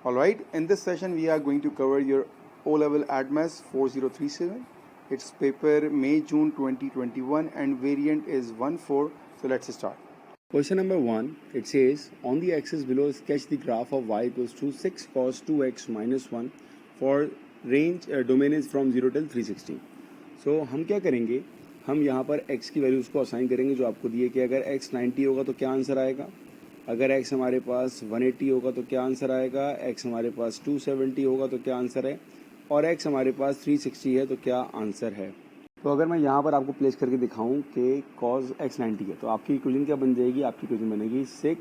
Alright, in this session we are going to cover your O-level Addmath 4037. It's paper May-June 2021 and variant is 1-4. So let's start. Question number 1, it says, on the axis below sketch the graph of y equals to 6 cos 2x minus 1 for range domain is from 0 till 360. So हम क्या करेंगे, हम यहाँ पर x की values को assign करेंगे जो आपको दिए कि अगर x 90 होगा तो क्या आंसर आएगा, अगर x हमारे पास 180 होगा तो क्या आंसर आएगा, x हमारे पास 270 होगा तो क्या आंसर है, और x हमारे पास 360 है तो क्या आंसर है। तो अगर मैं यहाँ पर आपको प्लेस करके दिखाऊं कि cos x 90 है तो आपकी इक्वेशन क्या बन जाएगी, आपकी इक्वेशन बनेगी 6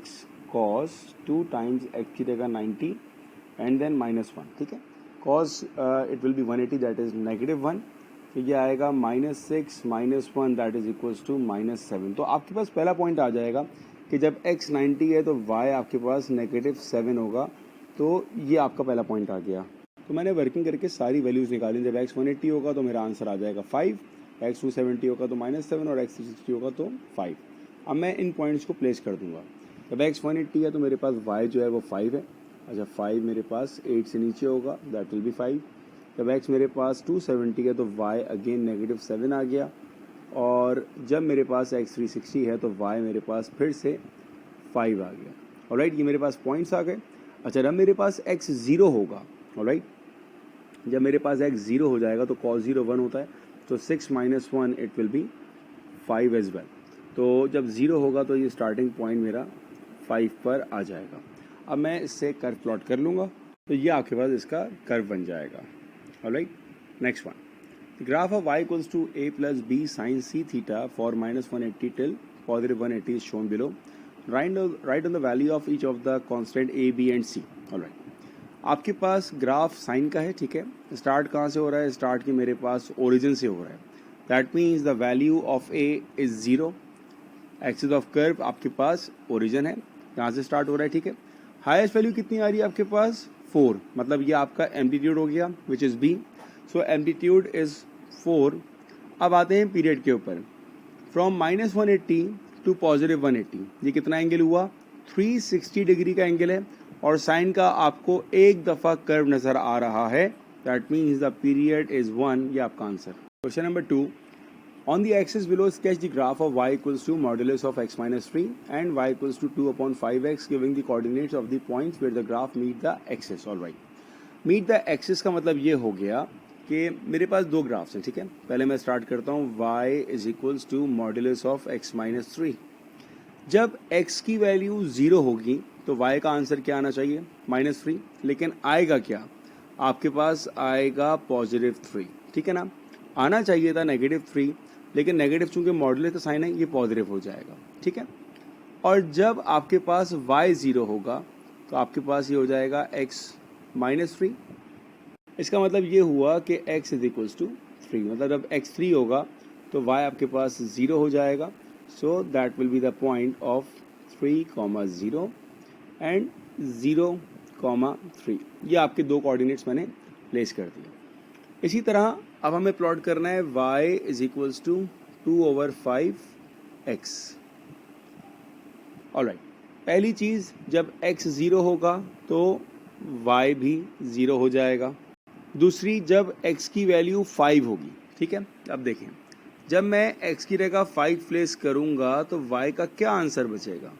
cos 2 टाइम्स x की जगह 90 एंड देन माइनस 1, ठीक है। cos it will B 180 that is -1, तो ये आएगा -6 -1 दैट इज इक्वल्स टू -7। तो आपके पास पहला पॉइंट आ जाएगा कि जब x 90 है तो y आपके पास -7 होगा, तो ये आपका पहला पॉइंट आ गया। तो मैंने वर्किंग करके सारी वैल्यूज़ निकाली, जब x 180 होगा तो मेरा आंसर आ जाएगा 5, x 270 होगा तो -7 और x 360 होगा तो 5। अब मैं इन पॉइंट्स को प्लेस कर दूंगा। जब x 180 है तो मेरे पास y जो है वो 5 है, अच्छा 5 मेरे पास 8 से नीचे होगा दैट विल बी 5। जब x मेरे पास 270 है तो y अगेन -7 आ गया, और जब मेरे पास x 360 है तो y मेरे पास फिर से 5 आ गया। ऑलराइट, ये मेरे पास पॉइंट्स आ गए। अच्छा, जब मेरे पास x 0 होगा, ऑलराइट, जब मेरे पास x 0 हो जाएगा तो cos 0 1 होता है, तो 6 - 1 it will be 5 as well. तो जब 0 होगा तो ये स्टार्टिंग पॉइंट मेरा 5 पर आ जाएगा। अब मैं इससे कर्व प्लॉट कर लूँगा तो ये आपके पास इसका कर्व बन जाएगा। Alright, next one, graph of y equals to a plus b sin c theta for -180 till +180 is shown below. Write on the value of each of the constant a, b and c. Alright. आपके पास graph sign का है, ठीक है। Start कहाँ से हो रहा है, स्टार्ट की मेरे पास ओरिजिन से हो रहा है, that means the value of a is 0। Axis of curve आपके पास ओरिजिन है, यहाँ से स्टार्ट हो रहा है, ठीक है। हाईएस्ट वैल्यू कितनी आ रही है आपके पास 4, मतलब ये आपका एम्पलीट्यूड हो गया which is b। So amplitude is 4। अब आते हैं पीरियड के ऊपर, फ्रॉम -180 टू +180, ये कितना एंगल हुआ, 360 डिग्री का एंगल है, और साइन का आपको एक दफा कर्व नजर आ रहा है, that means the period is 1। ये आपका answer. Question number 2, on the axis below sketch the graph of y equals to modulus of x minus 3 and y equals to 2/5x giving the coordinates of the points where the graph meet the axis. Alright, meet the axis का मतलब ये हो गया कि मेरे पास दो graphs हैं, ठीक है। पहले मैं स्टार्ट करता हूँ, y is equals to modulus of x minus 3। जब x की वैल्यू 0 होगी तो y का आंसर क्या आना चाहिए, -3, लेकिन आएगा क्या, आपके पास आएगा +3, ठीक है ना। आना चाहिए था -3, लेकिन नेगेटिव चूंकि मॉड्यूलस का साइन है ये पॉजिटिव हो जाएगा, ठीक है। और जब आपके पास y 0 होगा तो आपके पास ये हो जाएगा x -3। इसका मतलब ये हुआ कि x इज इक्वल्स टू 3, मतलब जब x 3 होगा तो y आपके पास 0 हो जाएगा, so that will be the point of 3,0 and 0,3। ये आपके दो कोऑर्डिनेट्स मैंने प्लेस कर दिए। इसी तरह अब हमें प्लॉट करना है y is equals to 2/5x। Alright, पहली चीज़, जब x 0 होगा तो y भी 0 हो जाएगा। दूसरी, जब x की वैल्यू 5 होगी, ठीक है। अब देखें, जब मैं x की जगह 5 प्लेस करूंगा तो y का क्या आंसर बचेगा,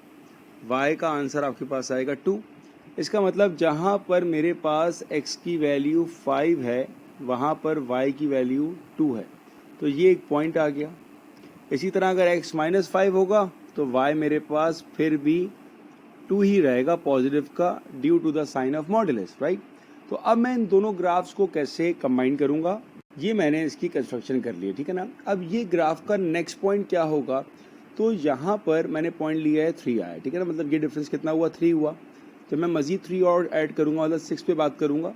y का आंसर आपके पास आएगा 2। इसका मतलब जहां पर मेरे पास x की वैल्यू 5 है वहां पर y की वैल्यू 2 है, तो ये एक पॉइंट आ गया। इसी तरह अगर x -5 होगा तो y मेरे पास फिर भी 2 ही रहेगा पॉजिटिव का, due to the sign of modulus, right. तो अब मैं इन दोनों ग्राफ्स को कैसे कंबाइन करूंगा, ये मैंने इसकी कंस्ट्रक्शन कर ली है, ठीक है ना। अब ये ग्राफ का नेक्स्ट पॉइंट क्या होगा, तो यहाँ पर मैंने पॉइंट लिया है 3 आया, ठीक है ना, मतलब ये डिफरेंस कितना हुआ, 3 हुआ। जब मैं मजीद 3 और ऐड करूंगा, मतलब 6 पे बात करूंगा,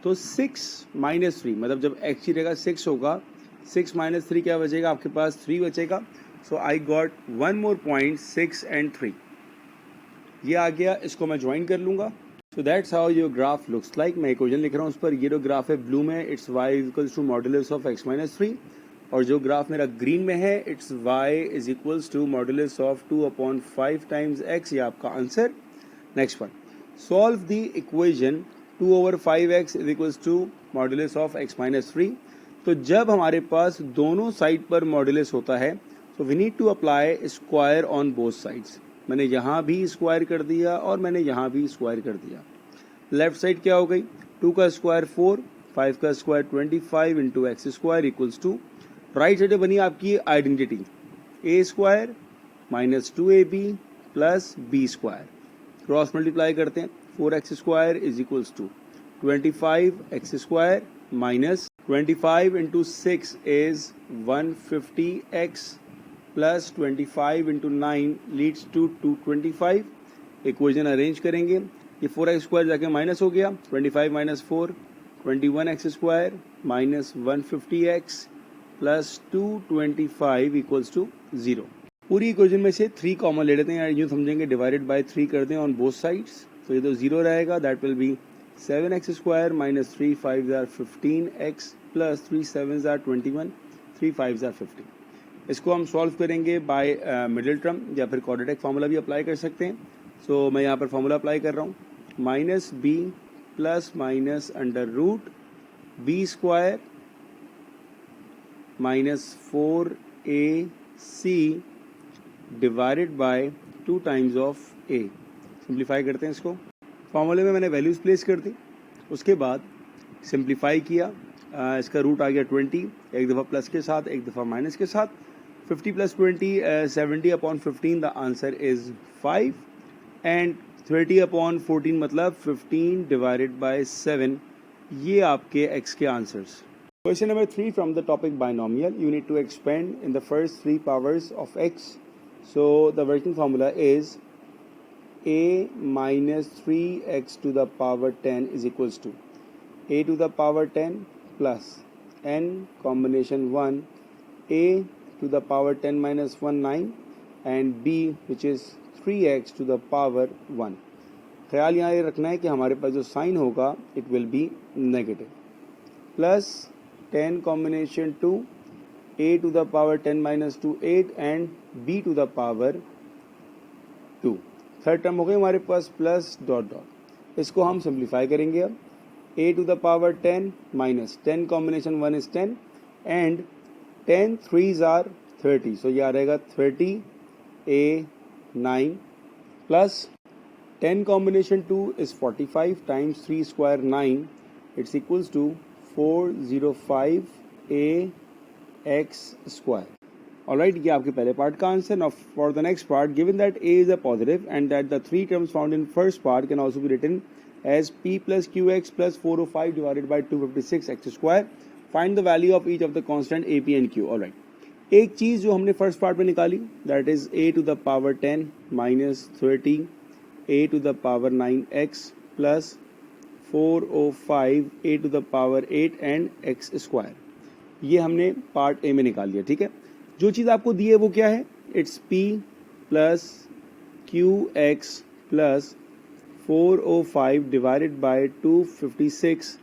तो 6 - 3, मतलब जब x की जगह 6 होगा, 6 - 3 क्या बचेगा, आपके पास 3 बचेगा। So I got one more point, 6 and 3, ये आ गया, इसको मैं ज्वाइन कर लूंगा। So that's how your graph looks like. मैं इक्वेशन लिख रहा हूँ उस पर, ये जो ग्राफ है ब्लू में it's y equals to modulus of x minus 3, और जो ग्राफ मेरा ग्रीन में है it's y is equals to modulus of 2/5 times x। ये आपका answer. Next one, solve the equation 2/5x is equals to modulus of x minus 3। तो जब हमारे पास दोनों साइड पर मॉड्यूलस होता है तो we need to apply square on both sides. मैंने यहाँ भी स्क्वायर कर दिया और मैंने यहाँ भी स्क्वायर कर दिया। लेफ्ट साइड क्या हो गई, 2 का स्क्वायर 4, 5 का square 25 into x square equals to, right side बनी आपकी identity a square minus 2ab plus b square. Cross multiply करते हैं, 4x square is equals to 25x square minus 25 into 6 is 150x plus 25 into 9 leads to 225। Equation arrange करेंगे, ये 4x square जाके minus हो गया, 25 minus 4 21x square minus 150x plus 225 equals to 0। पूरी equation में से 3 कॉमन ले लेते हैं, यूँ समझेंगे डिवाइडेड बाय 3 कर दें ऑन बोथ साइड्स, तो ये तो 0 रहेगा। That will be 7x square minus 3 5 are 15x plus 3 7 are 21 3 5 are 15। इसको हम सॉल्व करेंगे बाय मिडिल टर्म या फिर क्वाड्रेटिक फार्मूला भी अप्लाई कर सकते हैं। सो मैं यहाँ पर फार्मूला अप्लाई कर रहा हूँ, minus b plus minus under root b square minus 4ac divided by 2 times of a। Simplify करते हैं इसको, फॉर्मूले में मैंने वैल्यूज प्लेस कर दी, उसके बाद सिंप्लीफाई किया, इसका रूट आ गया 20, एक दफ़ा प्लस के साथ एक दफ़ा माइनस के साथ, 50 plus 20 70/15, the answer is 5 and 30/14 मतलब 15 डिवाइडेड बाय 7। ये आपके x के answers. Question number 3 from the topic binomial, you need to expand in the first 3 powers of x। So the working formula is a minus 3x to the power 10 is equals to a to the power 10 plus n combination 1 a to the power 10 minus 1 9 and b which is 3x to the power 1। ख्याल यहाँ ये रखना है कि हमारे पास जो sign होगा it will be negative, plus 10 combination 2 a to the power 10 minus 2 8 and b to the power 2। Third term हो गई हमारे पास प्लस डॉट डॉट, इसको हम सिंप्लीफाई करेंगे। अब a to the power 10 minus 10 combination 1 is 10 and 10 3s are 30, so ये आ रहेगा 30a9 plus 10 combination 2 is 45 times 3 square 9, it's equals to 405a x square। Alright, ये आपके पहले पार्ट का answer. Now for the next part, given that a is a positive and that the 3 terms found in first part can also be written as p plus qx plus 405 divided by 256 x square, find the value of each of the constant a, p and q। Alright, एक चीज जो हमने first part में निकाली, that is a to the power 10 minus 30 a to the power 9x plus 405 a to the power 8 and x square। ये हमने part A में निकाल लिया। ठीक है, जो चीज़ आपको दी है वो क्या है, it's p plus Q x plus 405 divided by 256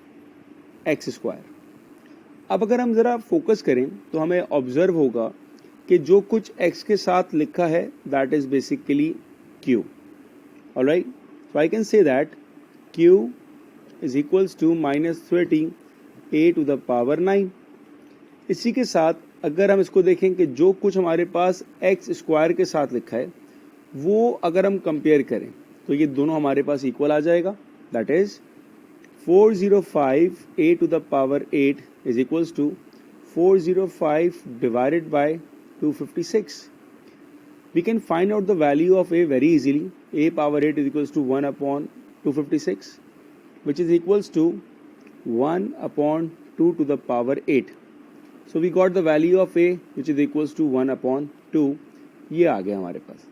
x square. अब अगर हम ज़रा फोकस करें तो हमें ऑब्जर्व होगा कि जो कुछ x के साथ लिखा है that is basically q। Alright, so I can say that q is equals to minus 30 a to the power 9। इसी के साथ अगर हम इसको देखें कि जो कुछ हमारे पास एक्स स्क्वायर के साथ लिखा है वो अगर हम कंपेयर करें तो ये दोनों हमारे पास इक्वल आ जाएगा, that is 405 a to the power 8 is equals to 405 divided by 256। We can find out the value of a very easily. a power 8 is equals to 1/256 which is equals to 1/2 to the power 8। So we got the value of a which is equals to 1/2। ये आ गया हमारे पास।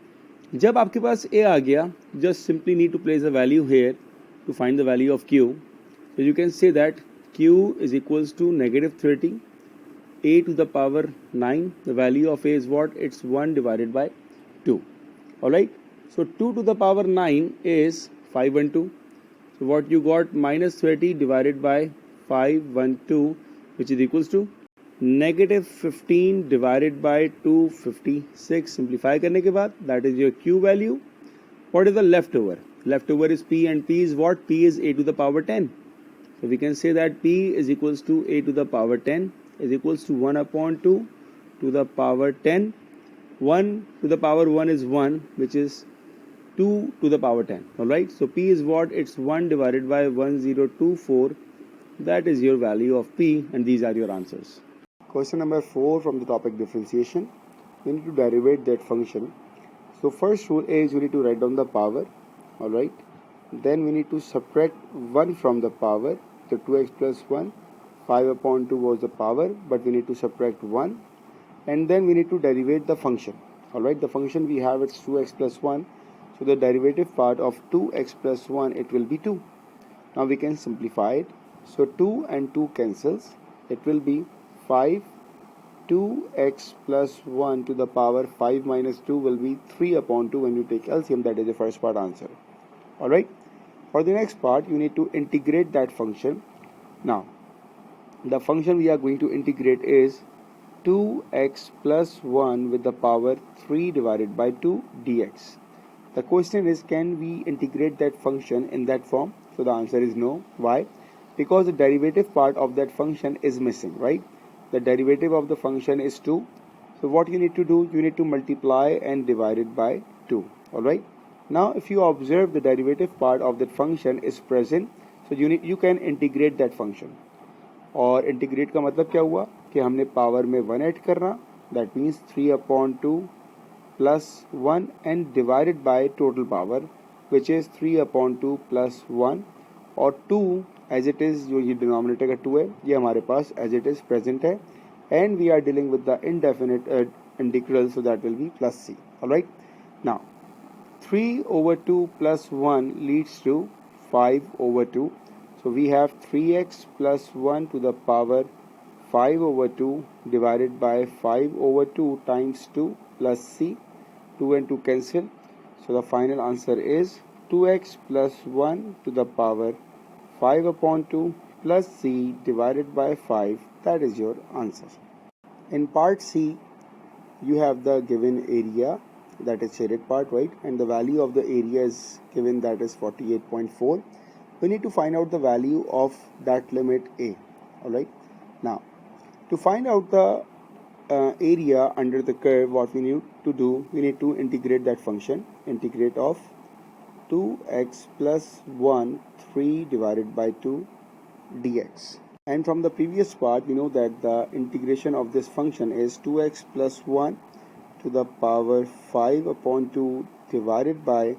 जब आपके पास a आ गया, just simply need to place a value here to find the value of q। So you can say that q is equals to negative 30 a to the power 9। The value of a is what? It's 1 divided by 2। Alright, so 2 to the power 9 is 512। So what you got, minus 30 divided by 512 which is equals to negative 15 divided by 256। Simplify करने के बाद that is your q value. What is the left over, Leftover is p, and p is what? P is a to the power 10. So we can say that p is equals to a to the power 10 is equals to 1 upon 2 to the power 10. 1 to the power 1 is 1, which is 2 to the power 10. Alright, so p is what? It's 1 divided by 1024. That is your value of p, and these are your answers. Question number 4 from the topic differentiation. We need to derivate that function. So first rule is we need to write down the power. Alright, then we need to subtract 1 from the power. The 2x plus 1, 5 upon 2 was the power, but we need to subtract 1, and then we need to derivate the function. Alright, the function we have, it's 2x plus 1, so the derivative part of 2x plus 1, it will be 2. Now we can simplify it. So 2 and 2 cancels. It will be 5. 2x plus 1 to the power 5 minus 2 will be 3 upon 2 when you take LCM. That is the first part answer. Alright. For the next part, you need to integrate that function. Now, the function we are going to integrate is 2x plus 1 with the power 3 divided by 2 dx. The question is, can we integrate that function in that form? So the answer is no. Why? Because the derivative part of that function is missing, right? The derivative of the function is 2. So what you need to do, you need to multiply and divide it by 2. Alright. Now if you observe, the derivative part of that function is present. So you can integrate that function. और integrate का मतलब क्या हुआ कि हमने power में 1 add करना. That means 3 upon 2 plus 1 and divided by total power, which is 3 upon 2 plus 1. और 2 as it is, जो ये denominator का 2 है, ये हमारे पास as it is present है, and we are dealing with the indefinite integral, so that will be plus c. Alright. Now 3 over 2 plus 1 leads to 5 over 2. So we have 3x plus 1 to the power 5 over 2 divided by 5 over 2 times 2 plus c. 2 and 2 cancel. So the final answer is 2x plus 1 to the power 5 upon 2 plus c divided by 5. That is your answer. In part C, you have the given area, that is shaded part, right? And the value of the area is given, that is 48.4. We need to find out the value of that limit a. Alright. Now, to find out the area under the curve, what we need to do, we need to integrate that function. Integrate of 2x plus 1 3 divided by 2 dx. And from the previous part, we know that the integration of this function is 2x plus 1 to the power 5 upon 2 divided by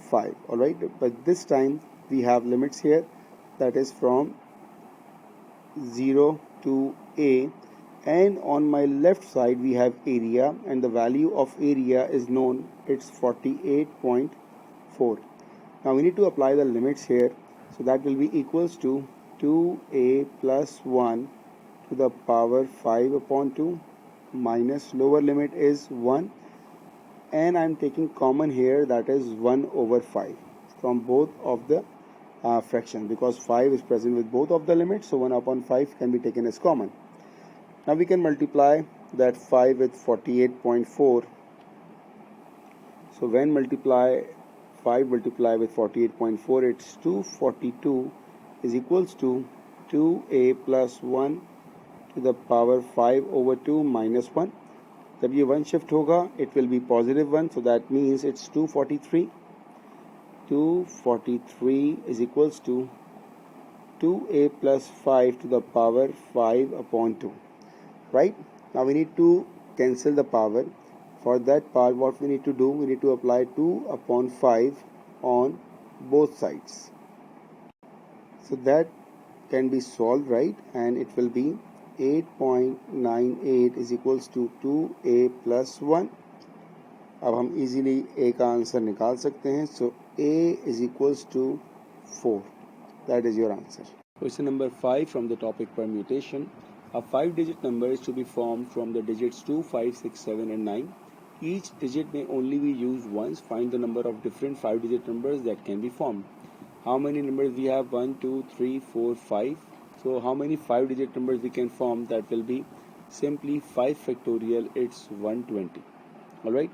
5. Alright, but this time we have limits here, that is from 0 to a, and on my left side we have area, and the value of area is known, it's 48.4. Now we need to apply the limits here, so that will be equals to 2a plus 1 to the power 5 upon 2 minus lower limit is 1, and I'm taking common here, that is 1 over 5 from both of the fractions, because 5 is present with both of the limits, so 1 upon 5 can be taken as common. Now we can multiply that 5 with 48.4. So when 5 multiply with 48.4, it's 242 is equals to 2a plus 1 to the power 5 over 2 minus 1. जब ये 1 shift होगा, it will be positive 1, so that means it's 243. 243 is equals to 2a plus 5 to the power 5 upon 2. Right? Now we need to cancel the power. For that part, what we need to do, we need to apply 2 upon 5 on both sides. So that can be solved, right? And it will be 8.98 is equals to 2a plus 1. अब हम easily a का answer निकाल सकते हैं. So a is equals to 4. That is your answer. Question number 5 from the topic permutation. A 5-digit number is to be formed from the digits 2, 5, 6, 7 and 9. Each digit may only be used once. Find the number of different 5-digit numbers that can be formed. How many numbers we have? 1, 2, 3, 4, 5. So how many 5-digit numbers we can form? That will be simply 5 factorial, it's 120. Alright.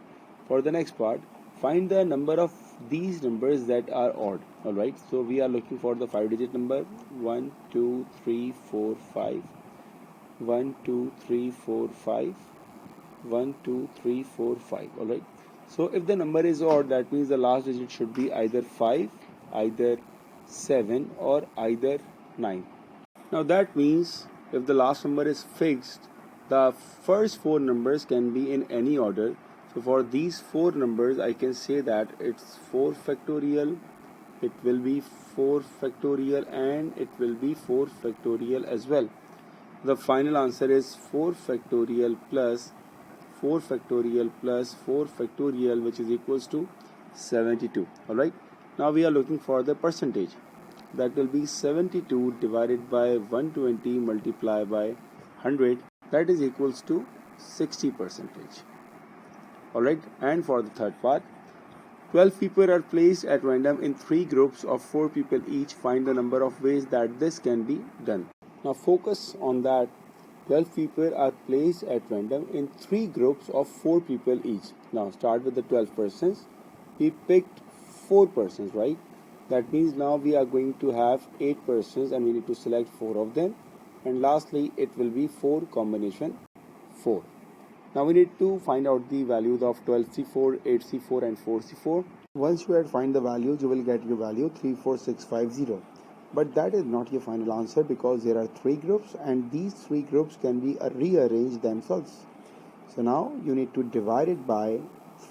For the next part, find the number of these numbers that are odd. Alright, so we are looking for the 5-digit number 1, 2, 3, 4, 5. 1, 2, 3, 4, 5. 1, 2, 3, 4, 5. Alright, so if the number is odd, that means the last digit should be either 5, either 7, or either 9. Now that means if the last number is fixed, the first four numbers can be in any order. So for these four numbers, I can say that it's 4 factorial, it will be 4 factorial, and it will be 4 factorial as well. The final answer is 4 factorial plus 4 factorial plus 4 factorial, which is equals to 72. Alright, now we are looking for the percentage. That will be 72 divided by 120 multiplied by 100, that is equals to 60%. Alright, and for the third part, 12 people are placed at random in 3 groups of 4 people each. Find the number of ways that this can be done. Now focus on that. 12 people are placed at random in 3 groups of 4 people each. Now start with the 12 persons. We picked 4 persons, right? That means now we are going to have 8 persons and we need to select 4 of them. And lastly, it will be 4 combination 4. Now we need to find out the values of 12C4, 8C4 and 4C4. Once you had find the values, you will get your value 34650. But that is not your final answer, because there are 3 groups and these 3 groups can be rearranged themselves. So now you need to divide it by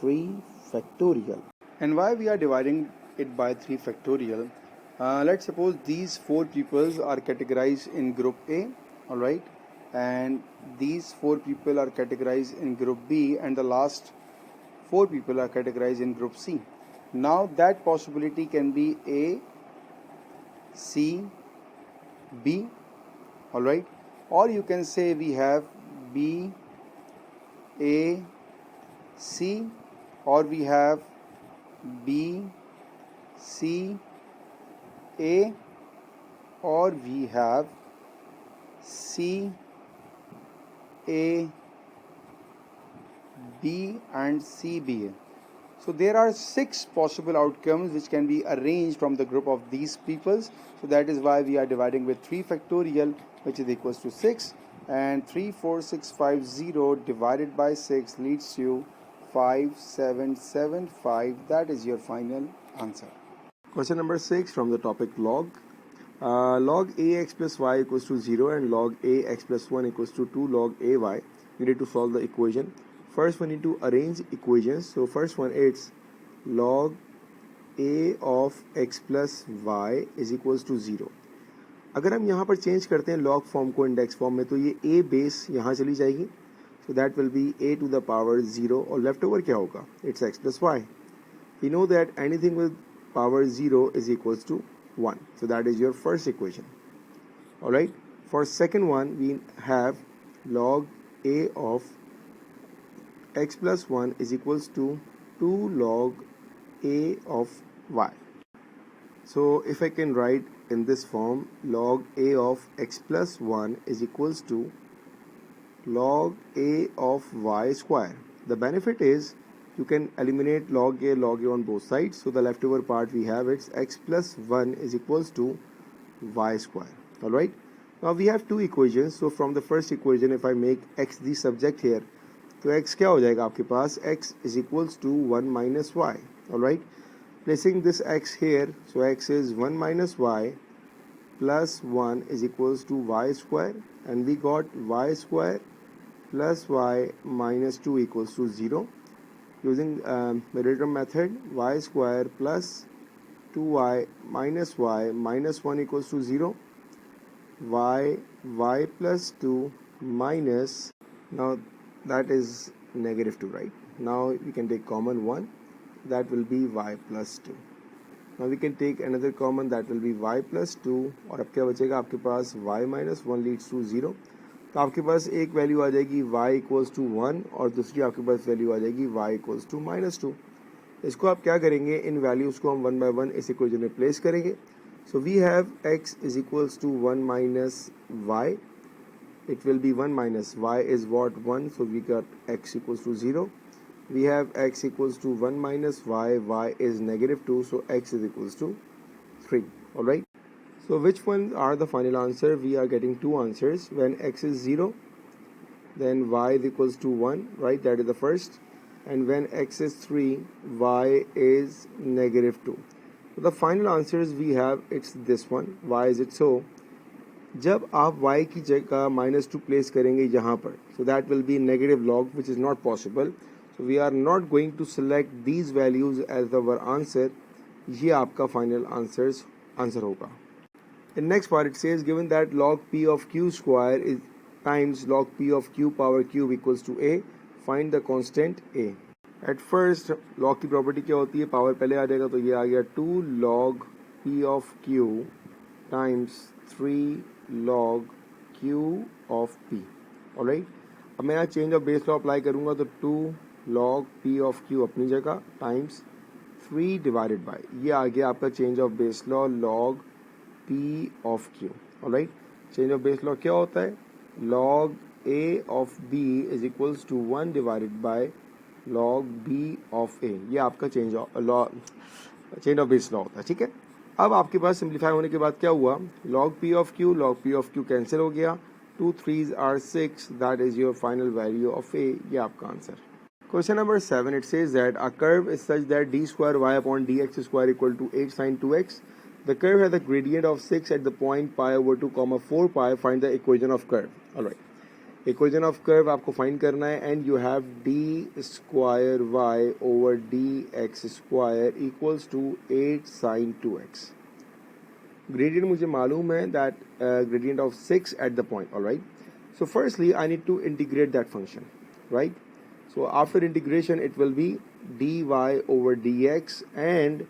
3 factorial. And why we are dividing it by 3 factorial? Let's suppose these 4 peoples are categorized in group A, alright, and these 4 people are categorized in group B, and the last 4 people are categorized in group C. Now that possibility can be A, C, B, alright, or you can say we have B, A, C, or we have B, C, A, or we have C, A, B and CBA. So there are 6 possible outcomes which can be arranged from the group of these peoples. So that is why we are dividing with 3 factorial, which is equals to 6, and 34650 divided by 6 leads to 5775. That is your final answer. Question number 6 from the topic log. Log ax plus y equals to 0 and log ax plus 1 equals to 2 log ay. We need to solve the equation. First we need to arrange equations. So first one, it's log a of x plus y is equals to 0. अगर हम यहाँ पर change करते हैं log form को index form में, तो ये a बेस यहाँ चली जाएगी. So that will be a to the power 0, और लेफ्ट ओवर क्या होगा? It's x plus y. We know that anything with power 0 is equals to 1. So that is your first equation. Alright. For second one, we have log a of x plus 1 is equals to 2 log a of y. So if I can write in this form, log a of x plus 1 is equals to log a of y square. The benefit is you can eliminate log a on both sides. So the leftover part we have, it's x plus 1 is equals to y square. Alright. Now we have 2 equations. So from the first equation, if I make x the subject here, तो x क्या हो जाएगा आपके पास? x is equals to 1 minus y. Alright. Placing this x here, so x is 1 minus y plus 1 is equals to y square, and we got y square plus y minus 2 equals to 0. Using middle term method, y square plus 2y minus 1 equals to 0. y plus 2 minus, now that is negative 2, right? Now we can take common 1, that will be y plus 2. Now we can take another common, that will be y plus 2, और अब क्या बचेगा आपके पास? y minus 1 leads to 0. तो आपके पास एक value आ जाएगी y equals to 1, और दूसरी आपके पास वैल्यू आ जाएगी y इक्वल्स टू माइनस 2. इसको आप क्या करेंगे? इन वैल्यूज़ को हम 1 by 1 इस इक्वेशन में प्लेस करेंगे. So we have x is equals to 1 minus y. It will be 1 minus y is what 1, so we got x equals to 0. we have x equals to 1 minus y is negative 2, so x is equals to 3. Alright, so which ones are the final answer? We are getting two answers. When x is 0, then y is equals to 1, right? That is the first. And when x is 3, y is negative 2. So the final answers we have, it's this one. Why is it so? जब आप y की जगह -2 place करेंगे यहाँ पर, so that will be negative log, which is not possible. So we are not going to select these values as our answer. ये आपका final answer होगा. In next part it says given that log p of q square is times log p of q power cube equals to a, find the constant a. At first log की property क्या होती है? Power पहले आ जाएगा, तो ये आ गया 2 log p of q times 3 log q of p. Alright, अब मैं यहाँ change of base law apply करूँगा, तो 2 log p of q अपनी जगह टाइम्स 3 डिवाइडेड बाय, ये आ गया आपका change of base law log p of q. Alright, change of base law क्या होता है? log a of b is equals to 1 divided by log b of a. ये आपका चेंज ऑफ बेस लॉ होता है. ठीक है, अब आपके पास सिंप्लीफाई होने के बाद क्या हुआ? log p of q cancel हो गया. 2 3s are 6, that is your final value of a. ये आपका answer. Question number 7, it says that a curve is such that d square y upon dx square equal to 8 sin 2x. The curve has a gradient of 6 at the point pi over 2 comma 4 pi. Find the equation of curve. Alright, equation of curve आपको find करना है, and you have d square y over dx square equals to 8 sin 2x. Gradient मुझे मालूम है that gradient of 6 at the point. Alright, so firstly I need to integrate that function, right? So after integration it will be dy over dx, and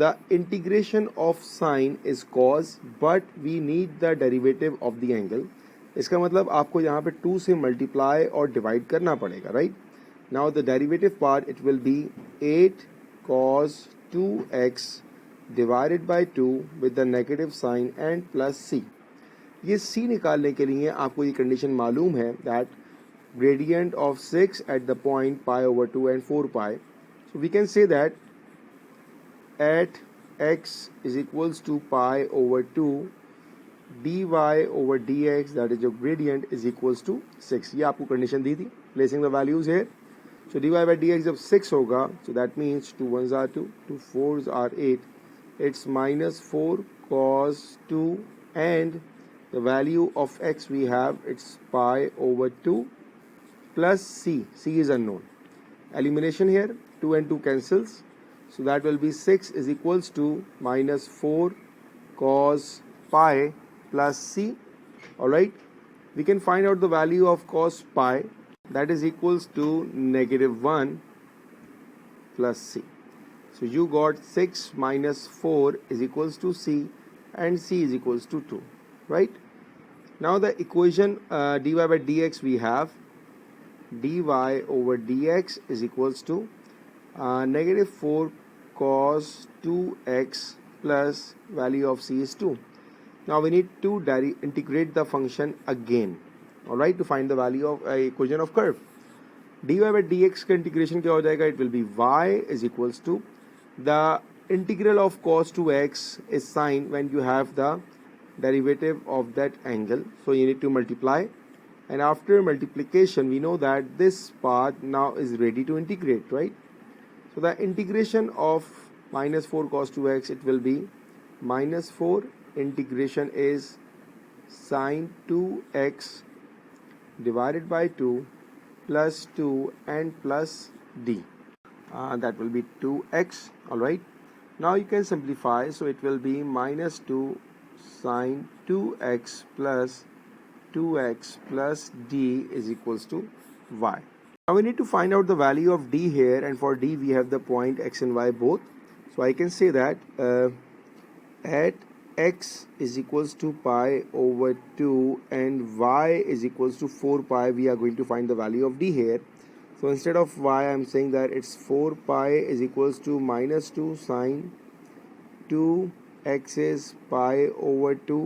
the integration of sine is cos, but we need the derivative of the angle. इसका मतलब आपको यहाँ पे 2 से multiply और divide करना पड़ेगा, right? Now the derivative part it will be 8 cos 2x divided by 2 with the negative sine and plus c. ये c निकालने के लिए आपको ये कंडीशन मालूम है that gradient of 6 at the point pi over 2 and 4 pi. So we can say that at x is equals to pi over 2 dy over dx, that is your gradient, is equals to 6. ये आपको condition दी थी. Placing the values here, so dy by dx जब 6 होगा, so that means 2 1s are 2, 2 4s are 8, it's minus 4 cos 2, and the value of x we have, it's pi over 2 plus c. c is unknown. Elimination here, 2 and 2 cancels, so that will be 6 is equals to minus 4 cos pi plus c. Alright, we can find out the value of cos pi, that is equals to -1 plus c. So you got 6 minus 4 is equals to c, and c is equals to 2, right? Now the equation dy by dx we have dy over dx is equals to -4 cos 2x plus value of c is 2. Now we need to integrate the function again, alright, to find the value of equation of curve. dy by dx का integration क्या हो जाएगा? It will be y is equals to the integral of cos 2x is sine when you have the derivative of that angle, so you need to multiply, and after multiplication we know that this part now is ready to integrate, right? So the integration of -4 cos 2x, it will be -4 integration is sine 2x divided by 2 plus 2 and plus d. That will be 2x. Alright, now you can simplify, so it will be -2 sine 2x plus 2x plus d is equals to y. Now we need to find out the value of d here, and for d we have the point x and y both. So I can say that at x is equals to pi over 2 and y is equals to 4 pi, we are going to find the value of d here. So instead of y I am saying that it's 4 pi is equals to -2 sine 2x is pi over 2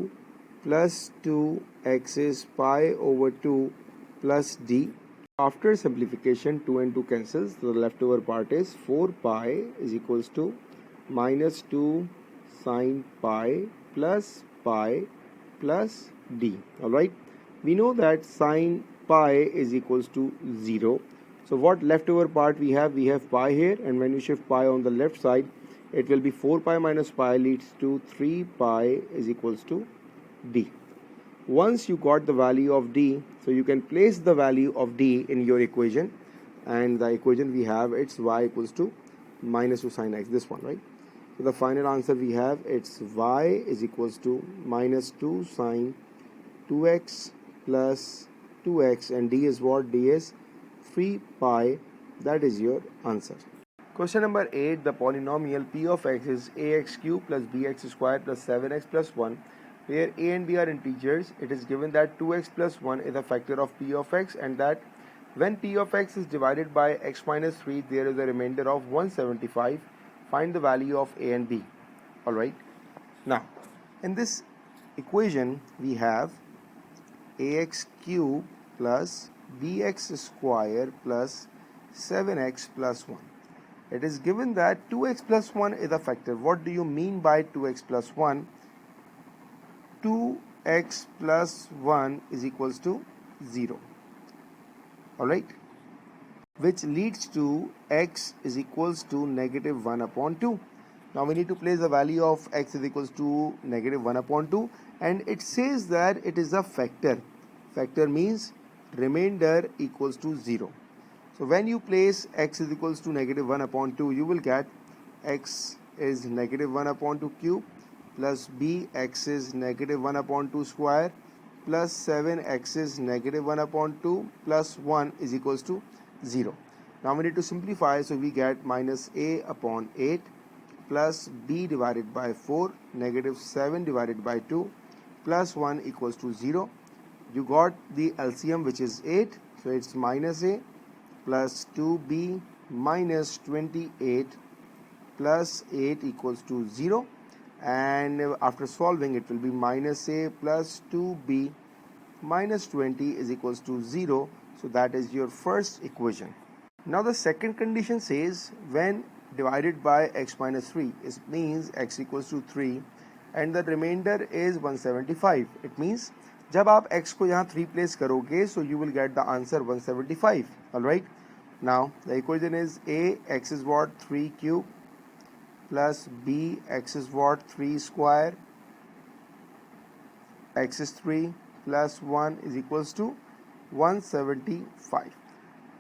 plus 2x is pi over 2 plus d. After simplification, 2 and 2 cancels, so the leftover part is 4 pi is equals to minus 2 sine pi plus d. Alright, we know that sine pi is equals to 0. So what leftover part we have? We have pi here, and when you shift pi on the left side, it will be 4 pi minus pi leads to 3 pi is equals to d. Once you got the value of d, so you can place the value of d in your equation, and the equation we have, it's y equals to minus 2 sine x, this one, right? So the final answer we have, it's y is equals to minus 2 sine 2x plus 2x, and d is what? D is 3 pi. That is your answer. Question number 8, the polynomial p of x is ax cube plus bx squared plus 7x plus 1, where a and b are integers. It is given that 2x plus 1 is a factor of p of x, and that when p of x is divided by x minus 3, there is a remainder of 175. Find the value of a and b. Alright, now in this equation we have ax cube plus bx square plus 7x plus 1. It is given that 2x plus 1 is a factor. What do you mean by 2x plus 1? 2x plus 1 is equals to 0. Alright, which leads to x is equals to negative 1 upon 2. Now we need to place the value of x is equals to negative 1 upon 2, and it says that it is a factor. Factor means remainder equals to 0. So when you place x is equals to negative 1 upon 2, you will get x is negative 1 upon 2 cube plus b x is negative 1 upon 2 square plus 7x is negative 1 upon 2 plus 1 is equals to 0. Now we need to simplify, so we get minus a upon 8 plus b divided by 4 negative 7 divided by 2 plus 1 equals to 0. You got the LCM, which is 8, so it's minus a plus 2b minus 28 plus 8 equals to 0, and after solving it will be minus a plus 2b minus 20 is equals to 0. So that is your first equation. Now the second condition says when divided by x minus 3, it means x equals to 3 and the remainder is 175. It means जब आप x को यहाँ 3 place करोगे, so you will get the answer 175. Alright, now the equation is a x is what? 3 cube plus b x is what? 3 square, x is 3 plus 1 is equals to 175.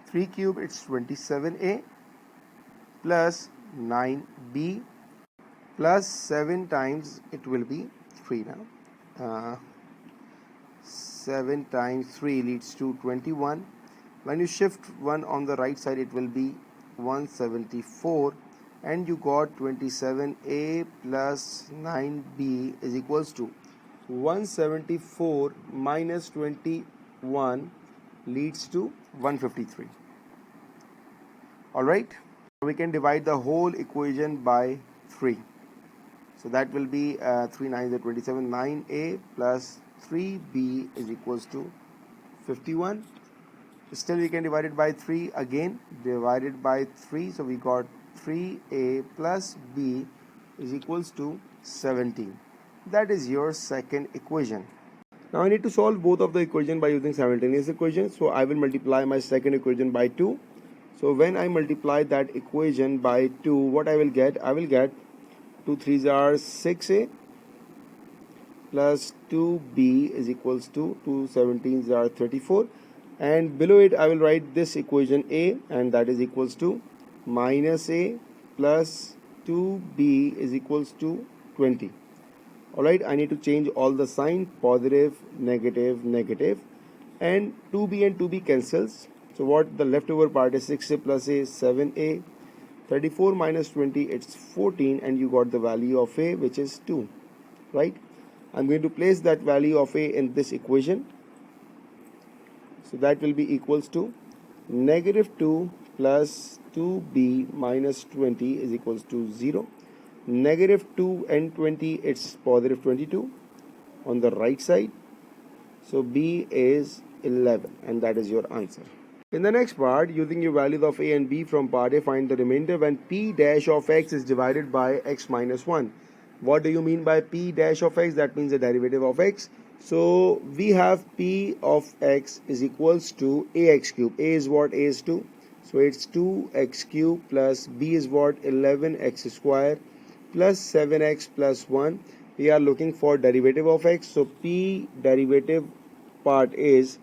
3 cube, it's 27a plus 9b plus 7 times it will be 3 now. 7 times 3 leads to 21. When you shift 1 on the right side, it will be 174, and you got 27a plus 9b is equals to 174 minus 21 leads to 153. Alright, we can divide the whole equation by 3. So that will be 3 9s are 27, 9a plus 3b is equals to 51. Still we can divide it by 3 again, divided by 3, so we got 3a plus b is equals to 17. That is your second equation. Now I need to solve both of the equation by using simultaneous equations. So I will multiply my second equation by 2. So when I multiply that equation by 2, what I will get? I will get 2 3s are 6a plus 2b is equals to 2 17s are 34, and below it I will write this equation a, and that is equals to minus a plus 2b is equals to 20. Alright, I need to change all the sign, positive, negative, negative, and 2b and 2b cancels. So what the leftover part is 6a plus a 7a, 34 minus 20, it's 14, and you got the value of a, which is 2. Right, I'm going to place that value of a in this equation. So that will be equals to negative 2 plus 2b minus 20 is equals to 0. Negative 2 and 20, it's positive 22 on the right side. So b is 11, and that is your answer. In the next part, using your values of a and b from part A, find the remainder when p dash of x is divided by x minus 1. What do you mean by p dash of x? That means the derivative of x. So we have p of x is equals to ax cube. A is what? A is 2. So it's 2x cube plus b is what? 11x square plus 7x plus 1. We are looking for derivative of x. So p derivative part is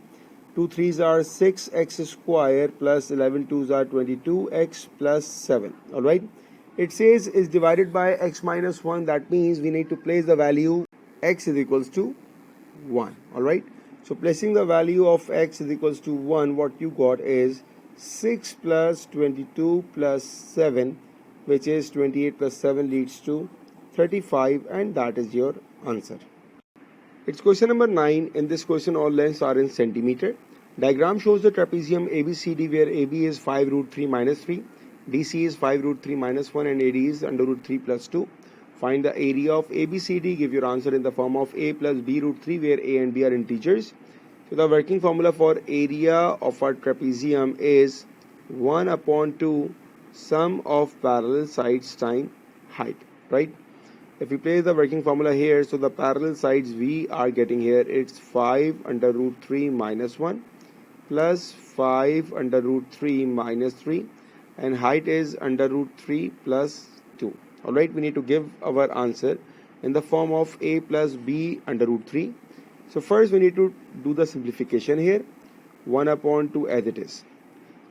2 3s are 6x square plus 11 2s are 22x plus 7. Alright. It says is divided by x minus 1. That means we need to place the value x is equals to 1. Alright. So placing the value of x is equals to 1, what you got is 6 plus 22 plus 7, which is 28 plus 7 leads to 35, and that is your answer. It's question number 9. In this question, all lengths are in centimeter. Diagram shows the trapezium ABCD where AB is 5 root 3 minus 3, DC is 5 root 3 minus 1, and AD is under root 3 plus 2. Find the area of ABCD. Give your answer in the form of A plus B root 3 where A and B are integers. So the working formula for area of our trapezium is 1 upon 2 sum of parallel sides times height, right? If we place the working formula here, so the parallel sides we are getting here, it's 5 under root 3 minus 1 plus 5 under root 3 minus 3, and height is under root 3 plus 2. Alright, we need to give our answer in the form of a plus b under root 3. So first we need to do the simplification here, 1 upon 2 as it is.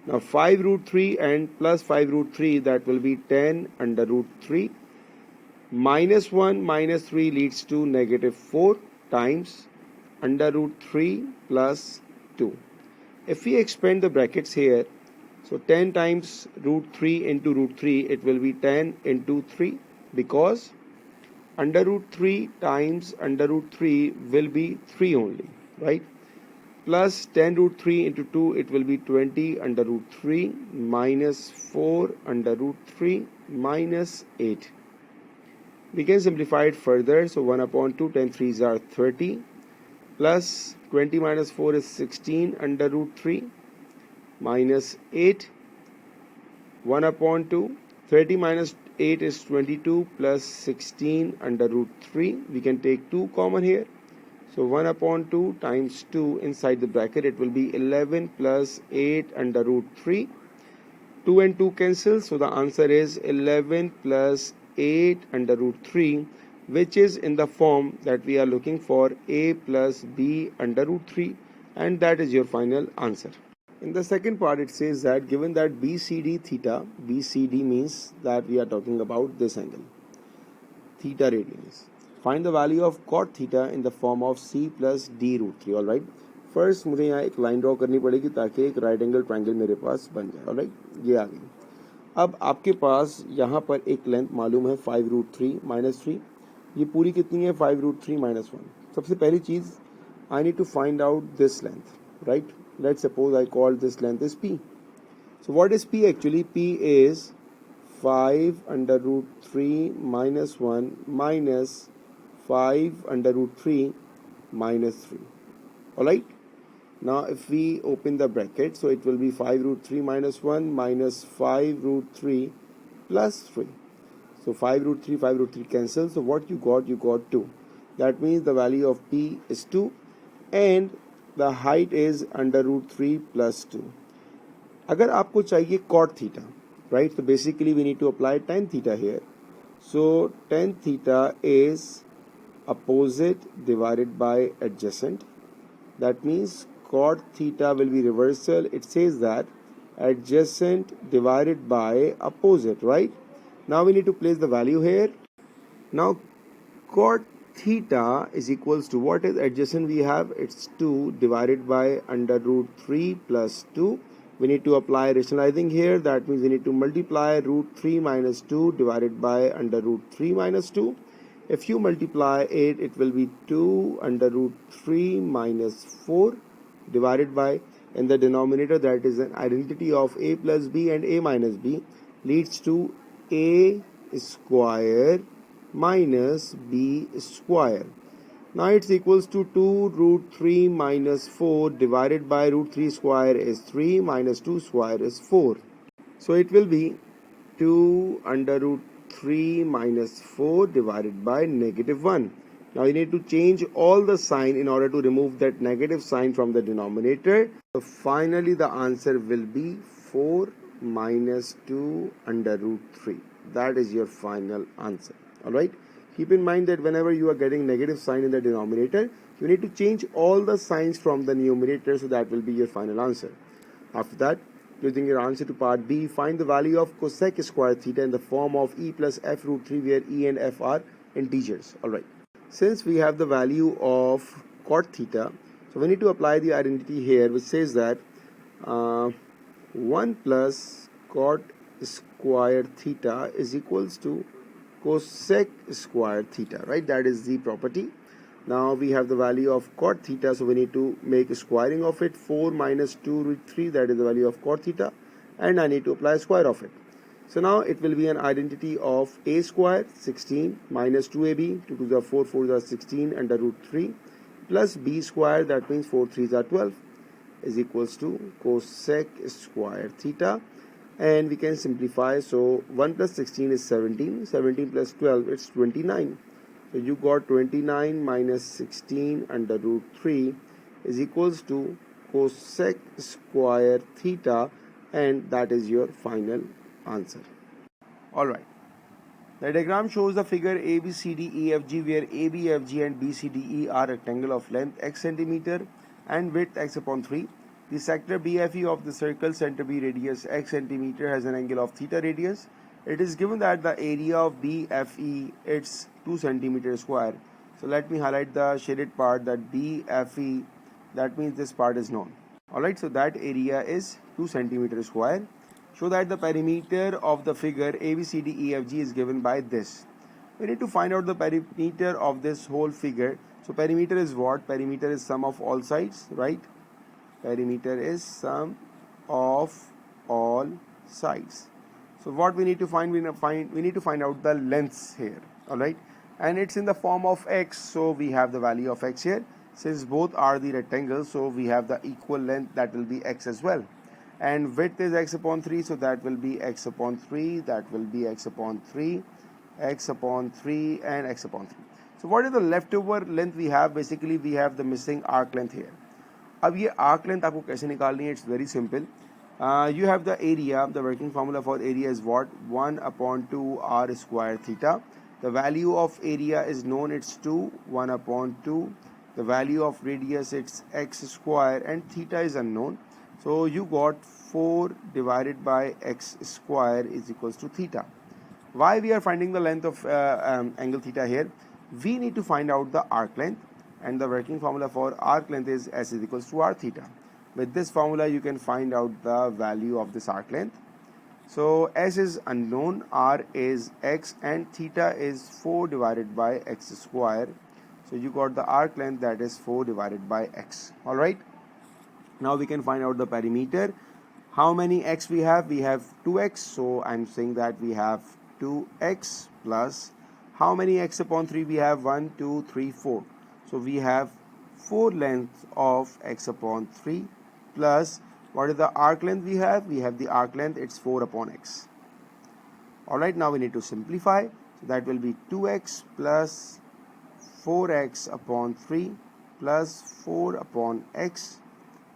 Now 5 root 3 and plus 5 root 3, that will be 10 under root 3. Minus 1 minus 3 leads to negative 4 times under root 3 plus 2. If we expand the brackets here, so 10 times root 3 into root 3, it will be 10 into 3, because under root 3 times under root 3 will be 3 only, right? Plus 10 root 3 into 2, it will be 20 under root 3 minus 4 under root 3 minus 8. We can simplify it further. So 1 upon 2, 10 3s are 30, plus 20 minus 4 is 16 under root 3 minus 8. 1 upon 2, 30 minus 8 is 22 plus 16 under root 3. We can take 2 common here. So 1 upon 2 times 2 inside the bracket, it will be 11 plus 8 under root 3. 2 and 2 cancel. So the answer is 11 plus 8 under root 3, which is in the form that we are looking for, a plus b under root 3, and that is your final answer. In the second part, it says that given that BCD theta, BCD means that we are talking about this angle, theta radians. Find the value of cot theta in the form of c plus d root 3. All right. First मुझे यहाँ एक line draw करनी पड़ेगी ताकि एक right angle triangle मेरे पास बन जाए. ऑलराइट, ये आ गई. अब आपके पास यहाँ पर एक लेंथ मालूम है 5 रूट 3 माइनस 3. ये पूरी कितनी है? 5 रूट 3 माइनस 1. सबसे पहली चीज़, I need to find out this length, right? Let's suppose I call this length is p. So what is p actually? p is 5 under root 3 minus 1 minus 5 under root 3 minus 3. Alright? Now if we open the bracket, so it will be 5 root 3 minus 1 minus 5 root 3 plus 3. So 5 root 3 cancel. So what you got? You got 2. That means the value of p is 2 and the height is under root 3 plus 2. अगर आपको चाहिए cot theta, right? So basically we need to apply tan theta here. So tan theta is opposite divided by adjacent. That means cot theta will be reversal. It says that adjacent divided by opposite, right? Now we need to place the value here. Now cot theta is equals to, what is adjacent we have? It's 2 divided by under root 3 plus 2. We need to apply rationalizing here. That means we need to multiply root 3 minus 2 divided by under root 3 minus 2. If you multiply it, it will be 2 under root 3 minus 4 divided by, in the denominator, that is an identity of a plus b and a minus b, leads to a square minus b square. Now it's equals to 2 root 3 minus 4 divided by root 3 square is 3 minus 2 square is 4. So it will be 2 under root 3 minus 4 divided by negative 1. Now you need to change all the sign in order to remove that negative sign from the denominator. So finally the answer will be 4 minus 2 under root 3. That is your final answer. Alright. Keep in mind that whenever you are getting negative sign in the denominator, you need to change all the signs from the numerator, so that will be your final answer. After that, using your answer to part B, find the value of cosec square theta in the form of e plus f root 3, where e and f are integers. Alright. Since we have the value of cot theta, so we need to apply the identity here, which says that 1 plus cot square theta is equals to cosec square theta, right? That is the property. Now we have the value of cot theta, so we need to make a squaring of it. 4 minus 2 root 3, that is the value of cot theta, and I need to apply square of it. So now it will be an identity of a square 16 minus 2ab, 2 to the 4, 4 is 16 under root 3, plus b square, that means 4 3s are 12, is equals to cosec square theta. And we can simplify, so 1 plus 16 is 17, 17 plus 12 it's 29. So you got 29 minus 16 under root 3 is equals to cosec square theta, and that is your final answer. Alright. The diagram shows the figure ABCDEFG, where ABFG and BCDE are rectangle of length x centimeter and width x upon 3. The sector BFE of the circle, center B, radius x centimeter, has an angle of theta radius. It is given that the area of BFE it's 2 centimeter square. So let me highlight the shaded part, that BFE, that means this part is known. Alright, so that area is 2 centimeter square. Show that the perimeter of the figure ABCDEFG is given by this. We need to find out the perimeter of this whole figure. So perimeter is what? Perimeter is sum of all sides, right? Perimeter is sum of all sides. So what we need to find? We need to find out the lengths here. Alright, and it's in the form of x, so we have the value of x here. Since both are the rectangles, so we have the equal length, that will be x as well. And width is x upon 3, so that will be x upon 3, that will be x upon 3, x upon 3, and x upon 3. So what is the leftover length we have? Basically we have the missing arc length here. अब ये arc length आपको कैसे निकालनी है? It's very simple. You have the area. The working formula for area is what? 1 upon 2 r square theta. The value of area is known, it's 2, 1 upon 2. The value of radius, it's x square, and theta is unknown. So you got 4 divided by x square is equals to theta. Why we are finding the length of angle theta here? We need to find out the arc length, and the working formula for arc length is s is equals to r theta. With this formula you can find out the value of this arc length. So s is unknown, r is x, and theta is 4 divided by x square. So you got the arc length, that is 4 divided by x. Alright. Now we can find out the perimeter. How many x we have? We have 2x. So I'm saying that we have 2x plus how many x upon 3 we have? 1, 2, 3, 4. So we have 4 length of x upon 3 plus what is the arc length we have? We have the arc length, it's 4 upon x. Alright, now we need to simplify. So that will be 2x plus 4x upon 3 plus 4 upon x.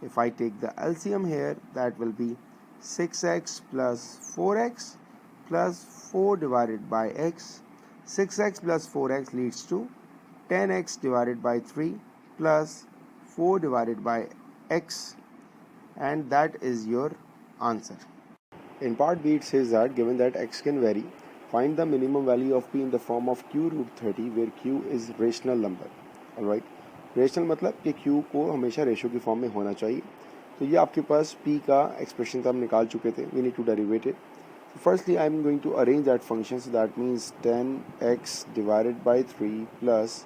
If I take the LCM here, that will be 6x plus 4x plus 4 divided by x. 6x plus 4x leads to 10x divided by 3 plus 4 divided by x, and that is your answer. In part B it says that given that x can vary, find the minimum value of p in the form of q root 30, where q is rational number. Alright, rational मतलब कि q को हमेशा ratio की form में होना चाहिए. तो ये आपके पास p का एक्सप्रेशन तो हम निकाल चुके थे. We need to derivate it. Firstly, I am going to arrange that function, so that means 10x divided by 3 plus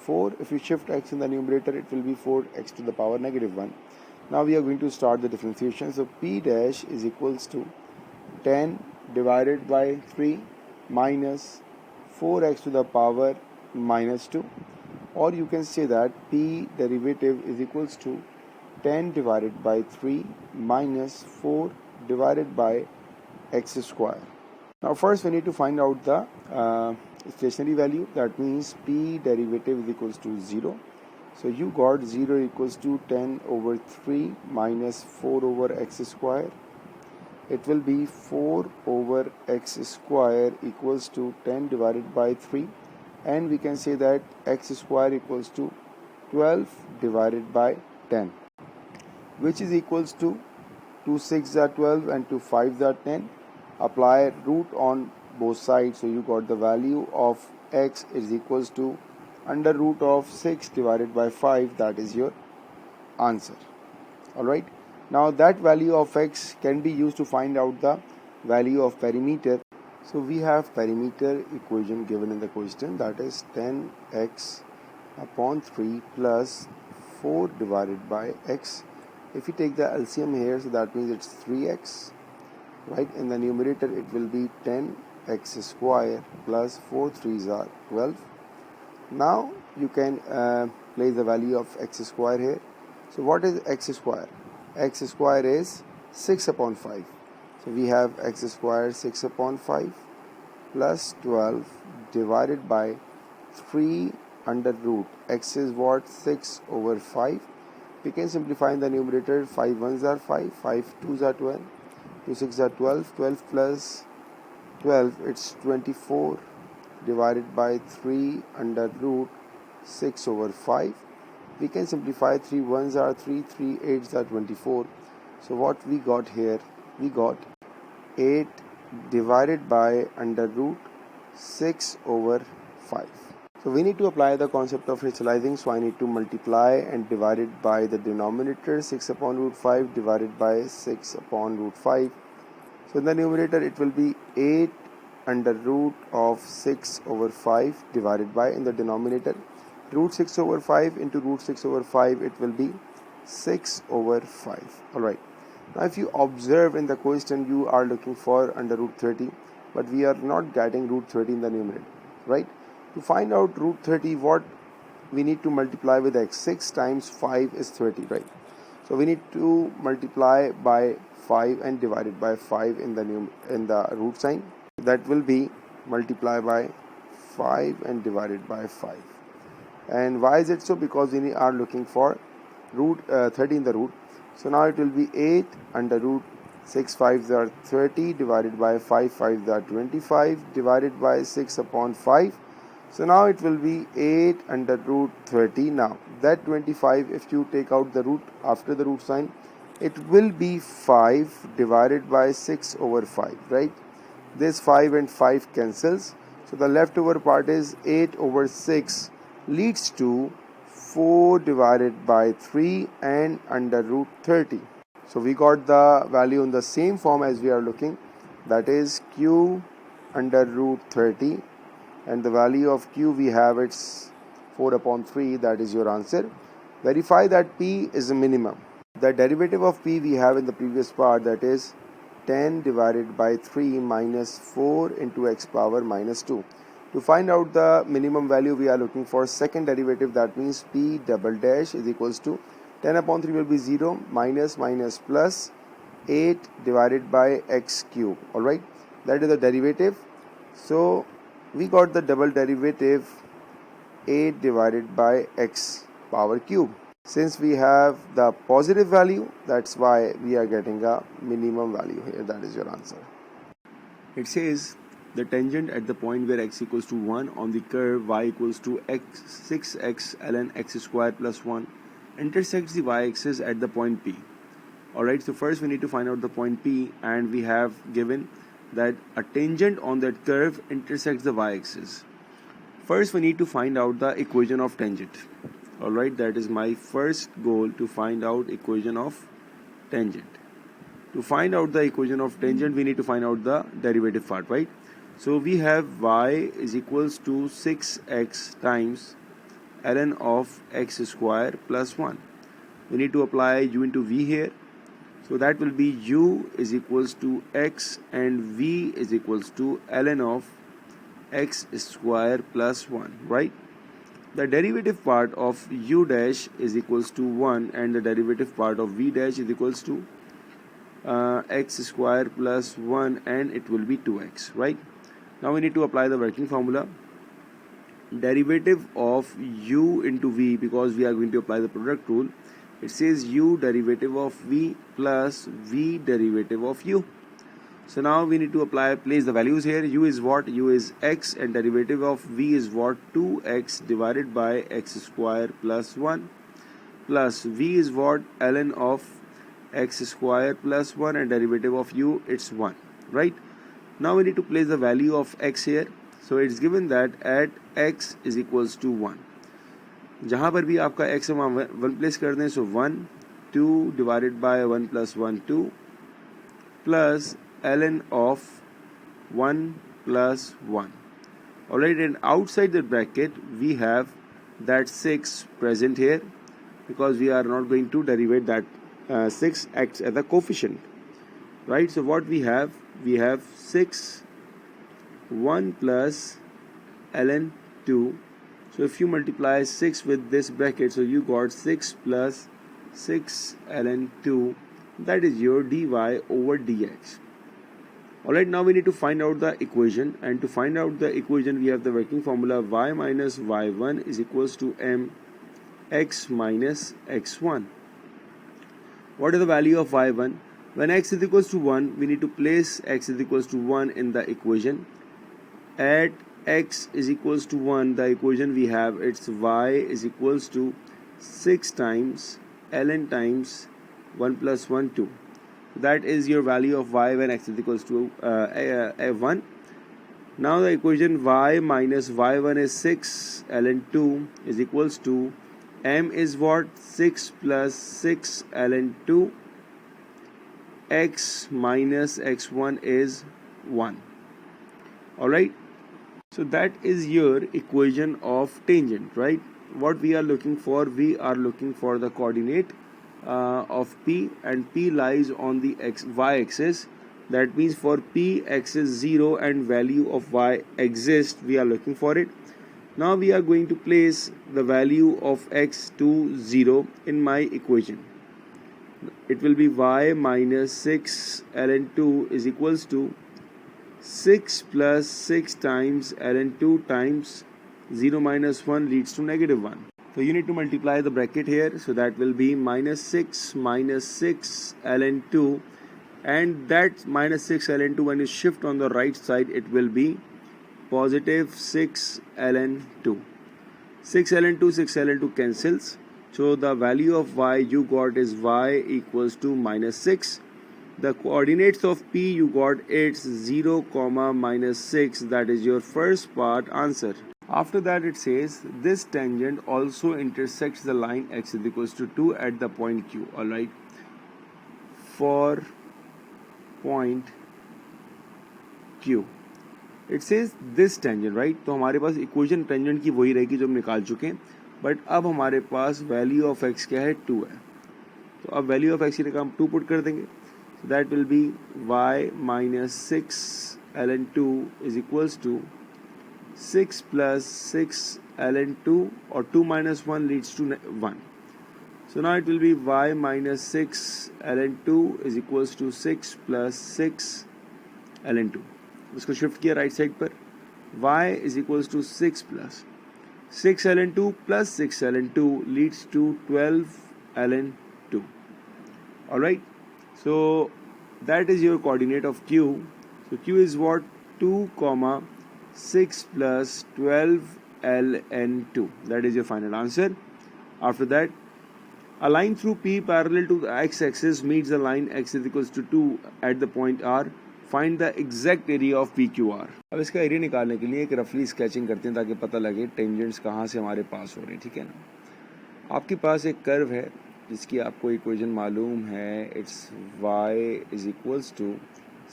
4. If you shift x in the numerator, it will be 4x to the power negative 1. Now we are going to start the differentiation. So p dash is equals to 10 divided by 3 minus 4x to the power minus 2. or you can say that p derivative is equals to 10 divided by 3 minus 4 divided by x square. Now first we need to find out the stationary value, that means p derivative is equals to 0. So you got 0 equals to 10 over 3 minus 4 over x square. It will be 4 over x square equals to 10 divided by 3, and we can say that x square equals to 12 divided by 10, which is equals to 2 6 are 12 and 2 5 are 10. Apply root on both sides, so you got the value of x is equals to under root of 6 divided by 5. That is your answer. Alright, now that value of x can be used to find out the value of perimeter. So we have perimeter equation given in the question, that is 10x upon 3 plus 4 divided by x. If you take the LCM here, so that means it's 3x, right? In the numerator it will be 10x square plus 4 3s are 12. Now you can place the value of x square here. So what is x square? X square is 6 upon 5. So we have x square 6 upon 5 plus 12 divided by 3 under root. X is what? 6 over 5. We can simplify in the numerator. 5 1s are 5, 5 2s are 12, 2 6 are 12, 12 plus 12 it's 24 divided by 3 under root 6 over 5. We can simplify. 3 1s are 3, 3 8s are 24. So what we got here? We got 8 divided by under root 6 over 5. So we need to apply the concept of rationalizing. So I need to multiply and divide it by the denominator. 6 upon root 5 divided by 6 upon root 5. So in the numerator it will be 8 under root of 6 over 5 divided by, in the denominator, root 6 over 5 into root 6 over 5, it will be 6 over 5. Alright. Now if you observe in the question, you are looking for under root 30, but we are not getting root 30 in the numerator, right? To find out root 30, what we need to multiply with x. 6 times 5 is 30, right? So we need to multiply by 5 and divide it by 5 in the root sign. That will be multiply by 5 and divided by 5. And why is it so? Because we are looking for root 30 in the root. So now it will be 8 under root 6 5s are 30 divided by 5 5s are 25 divided by 6 upon 5. So now it will be 8 under root 30. Now that 25, if you take out the root after the root sign, it will be 5 divided by 6 over 5, right? This 5 and 5 cancels. So the leftover part is 8 over 6 leads to 4 divided by 3 and under root 30. So we got the value in the same form as we are looking, that is q under root 30, and the value of q we have, it's 4 upon 3. That is your answer. Verify that p is a minimum. The derivative of p we have in the previous part, that is 10 divided by 3 minus 4 into x power minus 2. To find out the minimum value, we are looking for second derivative, that means p double dash is equals to 10 upon 3 will be 0 minus minus plus 8 divided by x cube. Alright, that is the derivative. So we got the double derivative 8 divided by x power cube. Since we have the positive value, that's why we are getting a minimum value here. That is your answer. It says the tangent at the point where x equals to 1 on the curve y equals to x 6x ln x square plus 1 intersects the y-axis at the point P. Alright, so first we need to find out the point P, and we have given that a tangent on that curve intersects the y-axis. First we need to find out the equation of tangent. Alright, that is my first goal, to find out equation of tangent. To find out the equation of tangent, we need to find out the derivative part, right? So we have y is equals to 6x times ln of x square plus 1. We need to apply u into v here. So that will be u is equals to x and v is equals to ln of x square plus 1, right? the derivative part of u dash is equals to 1 and the derivative part of v dash is equals to x square plus 1 and it will be 2x, right? Now we need to apply the working formula. Derivative of u into v, because we are going to apply the product rule, it says u derivative of v plus v derivative of u. So now we need to place the values here. U is what? U is x and derivative of v is what? 2x divided by x square plus 1 plus v is what? Ln of x square plus 1 and derivative of u, it's 1, right? Now we need to place the value of x here. So it's given that at x is equals to 1. जहाँ पर भी आपका x है वहाँ 1 place कर दें. So 1 2 divided by 1 plus 1 2 plus ln of 1 plus 1. Alright, and outside the bracket we have that 6 present here because we are not going to derivate that 6 acts as a coefficient, right? So what we have 6 1 plus ln 2. So if you multiply 6 with this bracket, so you got 6 plus 6 ln 2, that is your dy over dx. Alright, now we need to find out the equation, and to find out the equation we have the working formula y minus y1 is equals to m x minus x1. What is the value of y1? When x is equals to 1, we need to place x is equals to 1 in the equation. At x is equals to 1, the equation we have, it's y is equals to 6 times ln times 1 plus 1 2. That is your value of y when x is equals to 1. Now the equation y minus y1 is 6 ln 2 is equals to m is what? 6 plus 6 ln 2. X minus x1 is 1. Alright, so that is your equation of tangent, right? What we are looking for? We are looking for the coordinate of p, and p lies on the y axis. That means for p x is 0 and value of y exists, we are looking for it. Now we are going to place the value of x to 0 in my equation. It will be y minus 6 ln 2 is equals to 6 plus 6 times ln 2 times 0 minus 1 leads to negative 1. So you need to multiply the bracket here. So that will be minus 6 ln 2, and that minus 6 ln 2, when you shift on the right side, it will be positive 6 ln 2. 6 ln 2 cancels. So the value of y you got is y equals to minus 6. The coordinates of p you got, it's 0 comma minus 6. That is your first part answer. After that it says this tangent also intersects the line x is equals to 2 at the point q. Alright, for point q it says this tangent, right? तो हमारे पास equation tangent की वही रहेगी जो हम निकाल चुके हैं, बट अब हमारे पास वैल्यू ऑफ एक्स क्या है? 2 है. तो अब वैल्यू ऑफ एक्स की जगह हम 2 पुट कर देंगे. That will be y minus 6 ln 2 is equals to 6 plus 6 ln 2, or 2 minus 1 leads to 1. So now it will be y minus 6 ln 2 is equals to 6 plus 6 ln 2. इसको shift किया right side पर. y is equals to 6 plus 6 ln 2 plus 6 ln 2 leads to 12 ln 2. Alright, so that is your coordinate of q. So q is what? 2 comma 6 plus 12 ln 2. That is your final answer. After that, a line through p parallel to the x-axis meets the line x is equals to 2 at the point r. Find the exact area of PQR. अब इसका area निकालने के लिए एक रफली sketching करते हैं ताकि पता लगे टेंजेंट्स कहाँ से हमारे पास हो रहे हैं. ठीक है ना? आपके पास एक कर्व है जिसकी आपको इक्वेशन मालूम है. It's y is equals to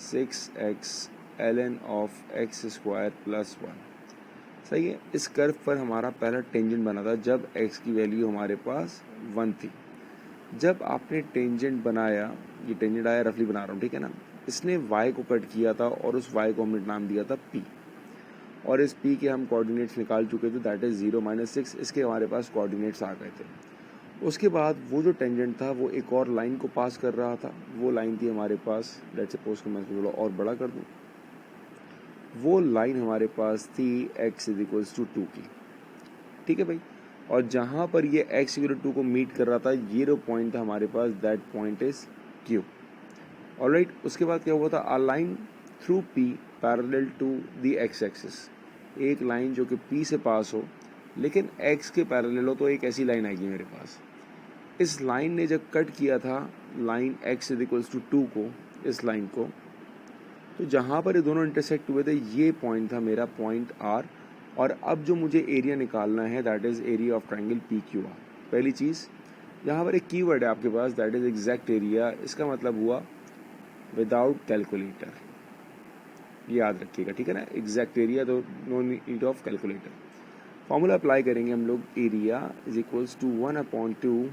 6x ln of x square plus 1. सही है. इस कर्व पर हमारा पहला टेंजेंट बना था जब x की वैल्यू हमारे पास 1 थी. जब आपने टेंजेंट बनाया, ये टेंजेंट आया, रफली बना रहा हूँ, ठीक है ना, इसने y को कट किया था और उस y को हमने नाम दिया था p. और इस P के हम कोऑर्डिनेट्स निकाल चुके थे, दैट इज़ 0 -6, इसके हमारे पास कोऑर्डिनेट्स आ गए थे। उसके बाद वो जो टेंजेंट था वो एक और लाइन को पास कर रहा था, वो लाइन थी हमारे पास, लेट्स सपोज कि मैं इसको थोड़ा और बड़ा कर दूँ, वो लाइन हमारे पास थी x = 2 की, ठीक है भाई। और जहाँ पर ये x = 2 को मीट कर रहा था, ये जो पॉइंट था हमारे पास, that point is Q। Alright, उसके बाद क्या हुआ था, a line through P parallel to the x axis, एक लाइन जो कि P से पास हो लेकिन x के पैरेलल हो, तो एक ऐसी लाइन आएगी मेरे पास। इस लाइन ने जब कट किया था लाइन x = 2 को, इस लाइन को, तो जहाँ पर ये दोनों इंटरसेक्ट हुए थे ये पॉइंट था मेरा पॉइंट R। और अब जो मुझे एरिया निकालना है, that is area of triangle PQR। पहली चीज़, यहाँ पर एक कीवर्ड है आपके पास, दैट इज़ एग्जैक्ट एरिया। इसका मतलब हुआ विदाउट कैलकुलेटर, याद रखिएगा, ठीक है ना। एग्जैक्ट एरिया, तो no need of calculator. Formula apply करेंगे हम लोग, एरिया = 1/2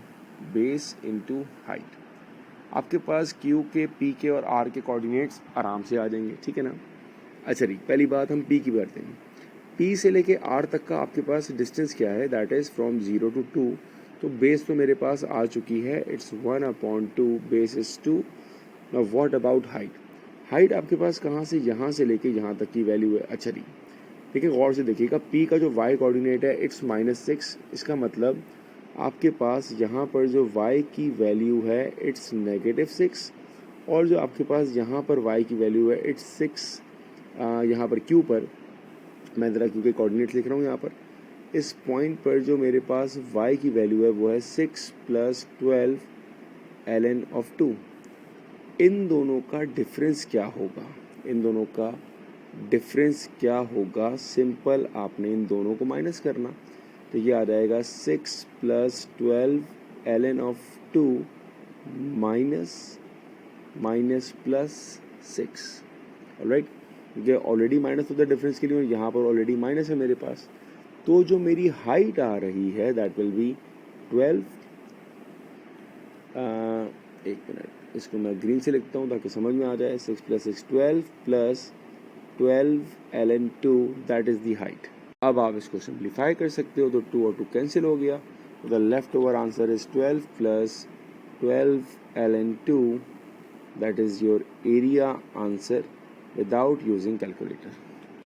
बेस इंटू हाइट। आपके पास Q के, P के और R के कोऑर्डिनेट्स आराम से आ जाएंगे, ठीक है ना। अच्छा जी, पहली बात हम P की करते हैं। P से लेके R तक का आपके पास डिस्टेंस क्या है, दैट इज़ फ्रॉम 0 to 2। तो बेस तो मेरे पास आ चुकी है, it's 1/2, base is 2। Now what about height? Height आपके पास कहाँ से, यहाँ से लेके यहाँ तक की वैल्यू है। अच्छा जी, देखिए गौर से देखिएगा, P का जो y कोऑर्डिनेट है इट्स -6, इसका मतलब आपके पास यहाँ पर जो y की वैल्यू है इट्स -6, और जो आपके पास यहाँ पर y की वैल्यू है इट्स 6। यहाँ पर Q पर मैं ज़रा Q के कोऑर्डिनेट्स लिख रहा हूँ, यहाँ पर इस पॉइंट पर जो मेरे पास y की वैल्यू है वो है 6 + 12 ln of 2। इन दोनों का डिफरेंस क्या होगा, इन दोनों का डिफरेंस क्या होगा, सिंपल आपने इन दोनों को माइनस करना, तो ये आ जाएगा 6 + 12 ln of 2 minus plus 6। Alright, ये ऑलरेडी माइनस होता है डिफरेंस के लिए, और यहाँ पर ऑलरेडी माइनस है मेरे पास। तो जो मेरी हाइट आ रही है दैट विल बी 12, एक मिनट, इसको मैं ग्रीन से लिखता हूँ ताकि समझ में आ जाए। 6 + 6 12 + 12 ln 2, that is the height. अब आप इसको सिंप्लीफाई कर सकते हो, तो 2 और 2 कैंसिल हो गया, the left over answer is 12 + 12 ln 2, that is your area answer without using calculator.